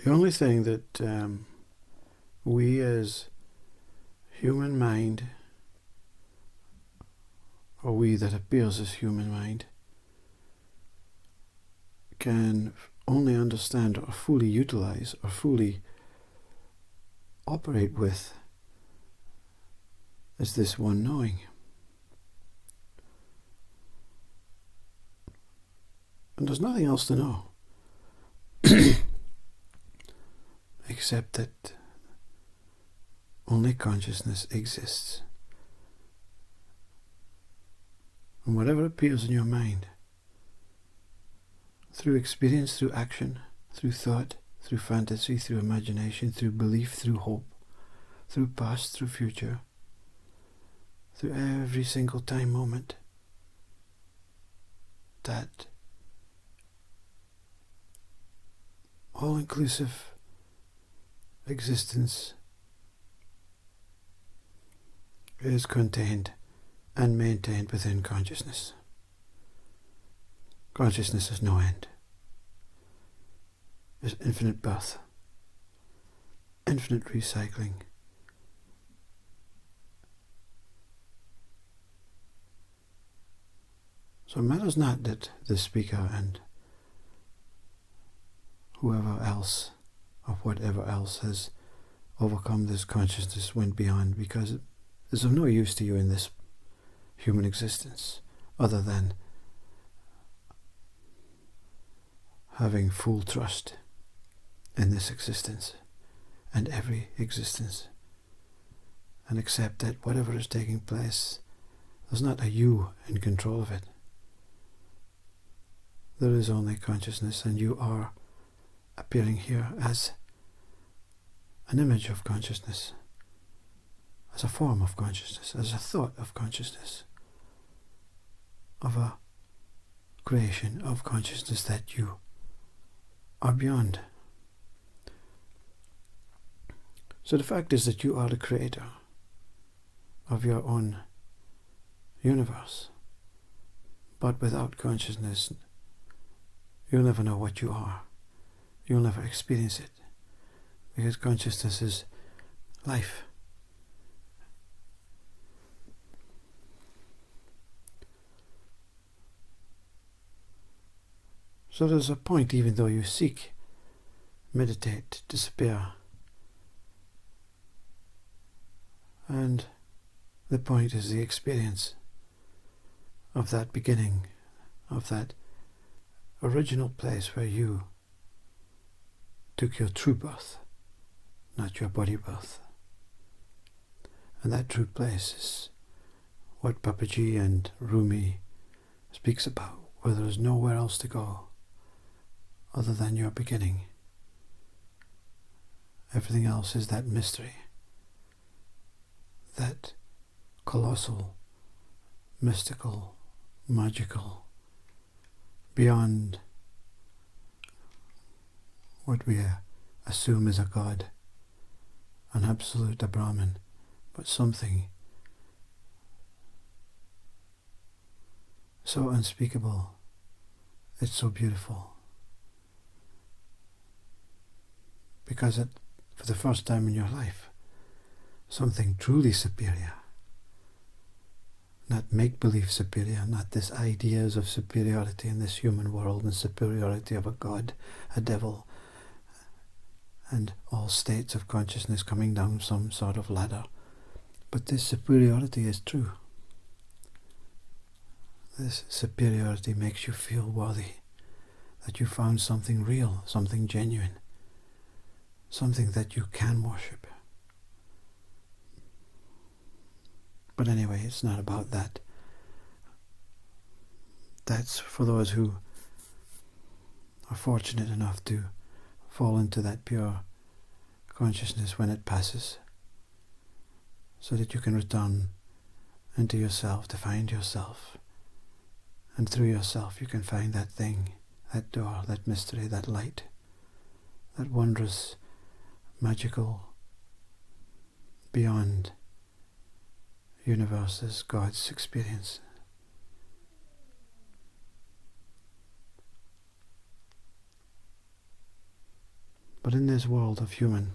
The only thing that we as human mind, or we that appears as human mind, can only understand or fully utilize or fully operate with is this one knowing. And there's nothing else to know except that only consciousness exists. And whatever appears in your mind, through experience, through action, through thought, through fantasy, through imagination, through belief, through hope, through past, through future, through every single time moment, that all-inclusive existence is contained and maintained within consciousness. Consciousness has no end. There's infinite birth, infinite recycling. So it matters not that the speaker and whoever else or whatever else has overcome this consciousness went beyond, because it is of no use to you in this human existence other than having full trust in this existence and every existence, and accept that whatever is taking place, there's not a you in control of it. There is only consciousness, and you are appearing here as an image of consciousness, as a form of consciousness, as a thought of consciousness, of a creation of consciousness that you are beyond. So the fact is that you are the creator of your own universe, but without consciousness you'll never know what you are. You'll never experience it, because consciousness is life. So there's a point, even though you seek, meditate, despair, and the point is the experience of that beginning, of that original place where you took your true birth, not your body birth. And that true place is what Papaji and Rumi speaks about, where there is nowhere else to go other than your beginning. Everything else is that mystery, that colossal, mystical, magical, beyond what we assume is a God, an absolute, a Brahman, but something so unspeakable, it's so beautiful. Because for the first time in your life, something truly superior, not make-believe superior, not this ideas of superiority in this human world and superiority of a God, a devil, and all states of consciousness coming down some sort of ladder. But this superiority is true. This superiority makes you feel worthy, that you found something real, something genuine, something that you can worship. But anyway, it's not about that. That's for those who are fortunate enough to fall into that pure consciousness when it passes, so that you can return into yourself to find yourself, and through yourself you can find that thing, that door, that mystery, that light, that wondrous, magical, beyond universes, God's experience. But in this world of human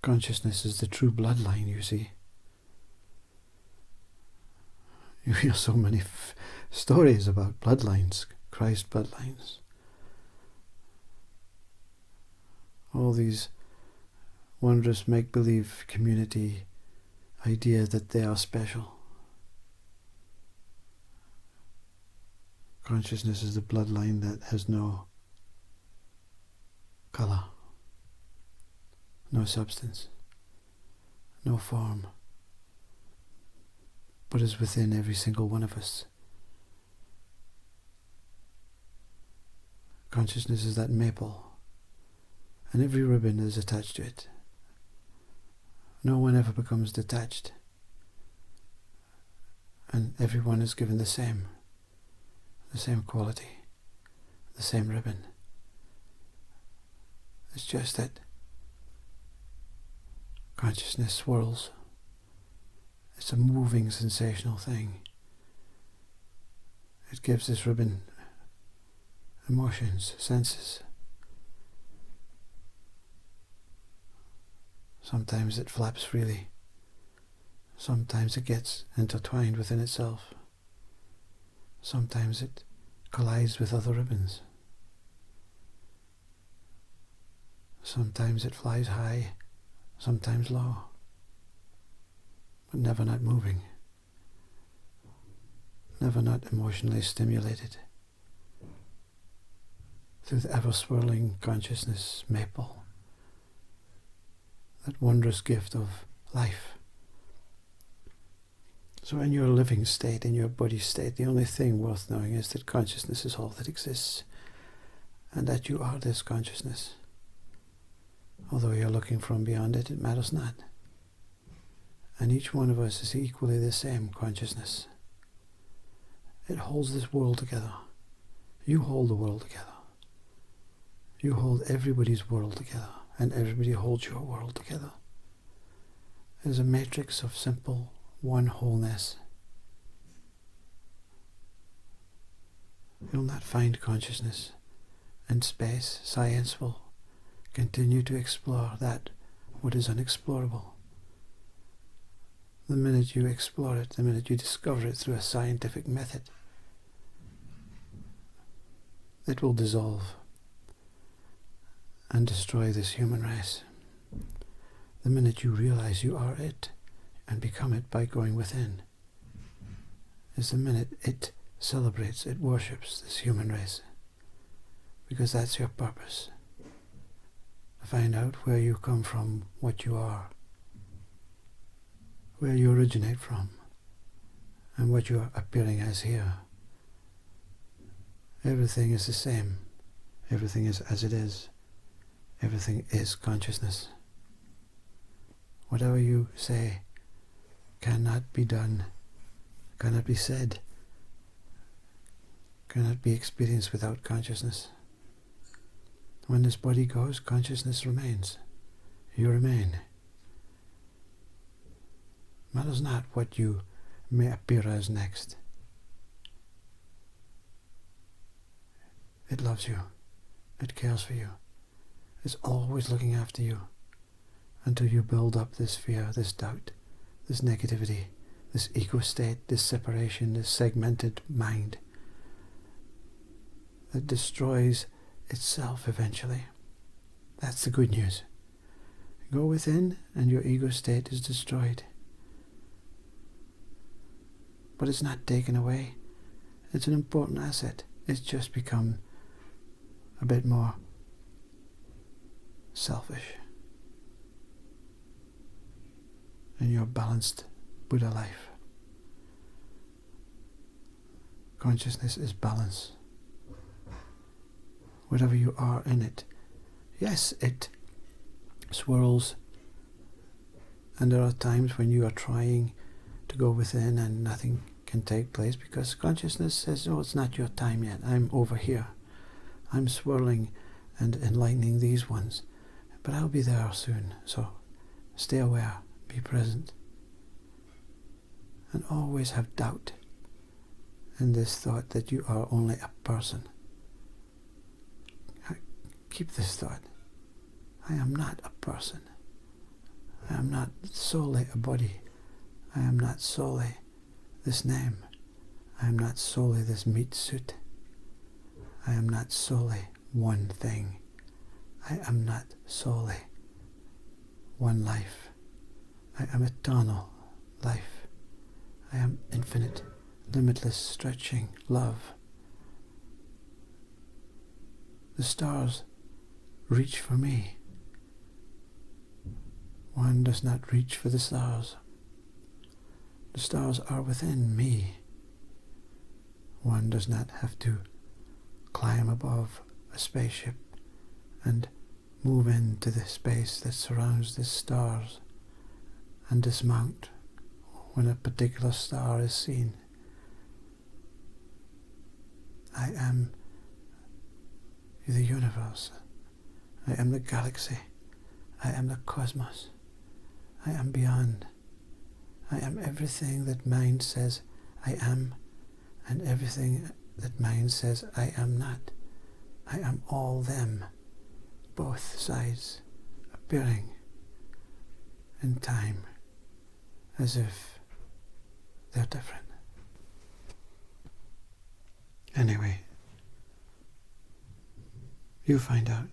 consciousness is the true bloodline, you see. You hear so many stories about bloodlines, Christ bloodlines. All these wondrous make-believe community idea that they are special. Consciousness is the bloodline that has no colour, no substance, no form, but is within every single one of us. Consciousness is that maple, and every ribbon is attached to it. No one ever becomes detached, and everyone is given the same quality, the same ribbon. It's just that consciousness swirls. It's a moving, sensational thing. It gives this ribbon emotions, senses. Sometimes it flaps freely. Sometimes it gets intertwined within itself. Sometimes it collides with other ribbons. Sometimes it flies high, sometimes low, but never not moving, never not emotionally stimulated through the ever-swirling consciousness maple, that wondrous gift of life. So in your living state, in your body state, the only thing worth knowing is that consciousness is all that exists, and that you are this consciousness. Although you're looking from beyond it, it matters not. And each one of us is equally the same consciousness. It holds this world together. You hold the world together. You hold everybody's world together, and everybody holds your world together. It is a matrix of simple one wholeness. You'll not find consciousness in space. Science will continue to explore that what is unexplorable. The minute you explore it, the minute you discover it through a scientific method, it will dissolve and destroy this human race. The minute you realize you are it and become it by going within, is the minute it celebrates, it worships this human race, because that's your purpose. To find out where you come from, what you are, where you originate from, and what you are appearing as here. Everything is the same. Everything is as it is. Everything is consciousness. Whatever you say cannot be done, cannot be said, cannot be experienced without consciousness. When this body goes, consciousness remains. You remain. Matters not what you may appear as next. It loves you. It cares for you. It's always looking after you until you build up this fear, this doubt, this negativity, this ego state, this separation, this segmented mind that destroys itself eventually. That's the good news. Go within and your ego state is destroyed. But it's not taken away. It's an important asset. It's just become a bit more selfish in your balanced Buddha life. Consciousness is balance. Whatever you are in it. Yes, it swirls, and there are times when you are trying to go within and nothing can take place because consciousness says, oh, it's not your time yet. I'm over here. I'm swirling and enlightening these ones, but I'll be there soon. So stay aware, be present, and always have doubt in this thought that you are only a person. keep this thought. I am not a person. I am not solely a body. I am not solely this name. I am not solely this meat suit. I am not solely one thing. I am not solely one life. I am eternal life. I am infinite, limitless, stretching love. The stars reach for me. One does not reach for the stars. The stars are within me. One does not have to climb above a spaceship and move into the space that surrounds the stars and dismount when a particular star is seen. I am the universe. I am the galaxy. I am the cosmos. I am beyond. I am everything that mind says I am, and everything that mind says I am not. I am all them, both sides, appearing in time as if they're different. Anyway, you find out.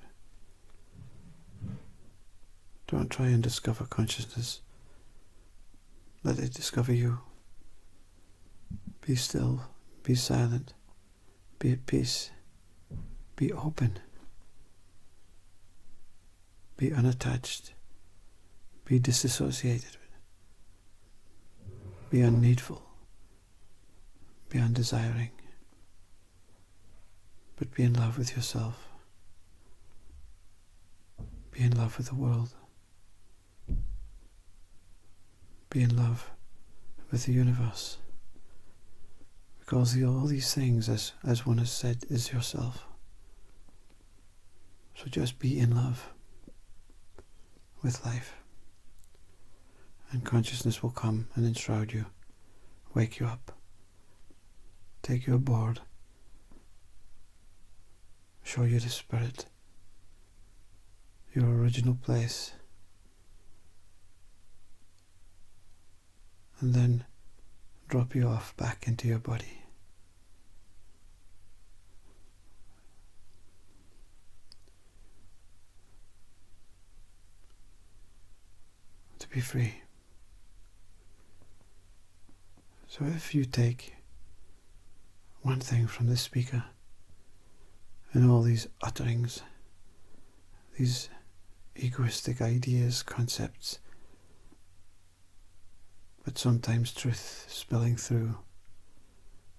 Don't try and discover consciousness. Let it discover you. Be still, be silent, be at peace, be open, be unattached, be disassociated, be unneedful, be undesiring, but be in love with yourself, be in love with the world. Be in love with the universe, because all these things, as one has said, is yourself. So just be in love with life, and consciousness will come and enshroud you, wake you up, take you aboard, show you the spirit, your original place, and then drop you off back into your body. To be free. So if you take one thing from this speaker and all these utterings, these egoistic ideas, concepts, but sometimes truth spilling through.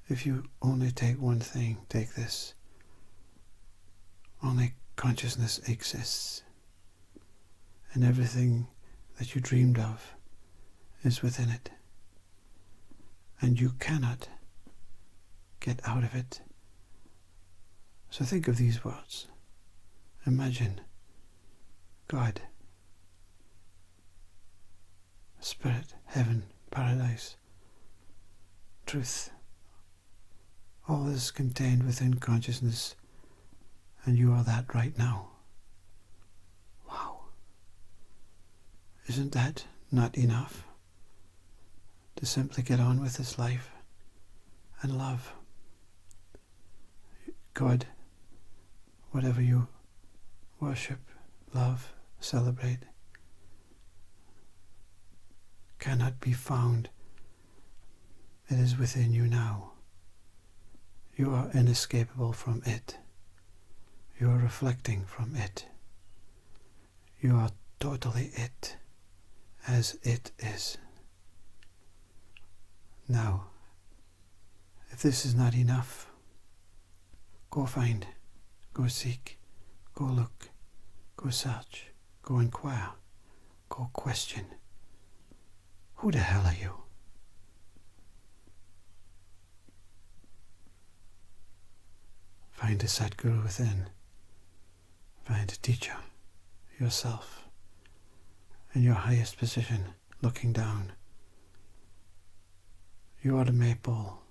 If you only take one thing, take this. Only consciousness exists, and everything that you dreamed of is within it, and you cannot get out of it. So think of these words. Imagine God, Spirit, Heaven, Paradise, Truth. All is contained within consciousness, and you are that right now. Wow. Isn't that not enough to simply get on with this life and love? God, whatever you worship, love, celebrate, cannot be found. It is within you now. You are inescapable from it. You are reflecting from it. You are totally it, as it is. Now, if this is not enough, go find, go seek, go look, go search, go inquire, go question. Who the hell are you? Find a Sadguru within. Find a teacher, yourself, in your highest position, looking down. You are the maypole,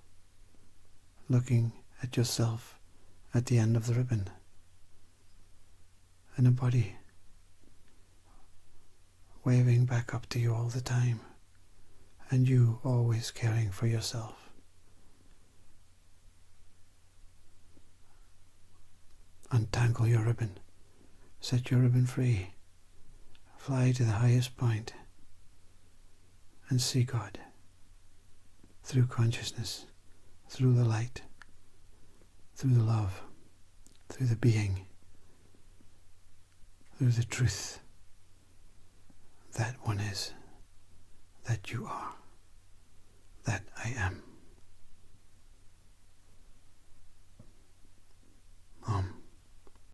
looking at yourself at the end of the ribbon. and a body waving back up to you all the time, and you always caring for yourself. Untangle your ribbon, set your ribbon free, fly to the highest point, and see God through consciousness, through the light, through the love, through the being, through the truth that one is, that you are, that I am.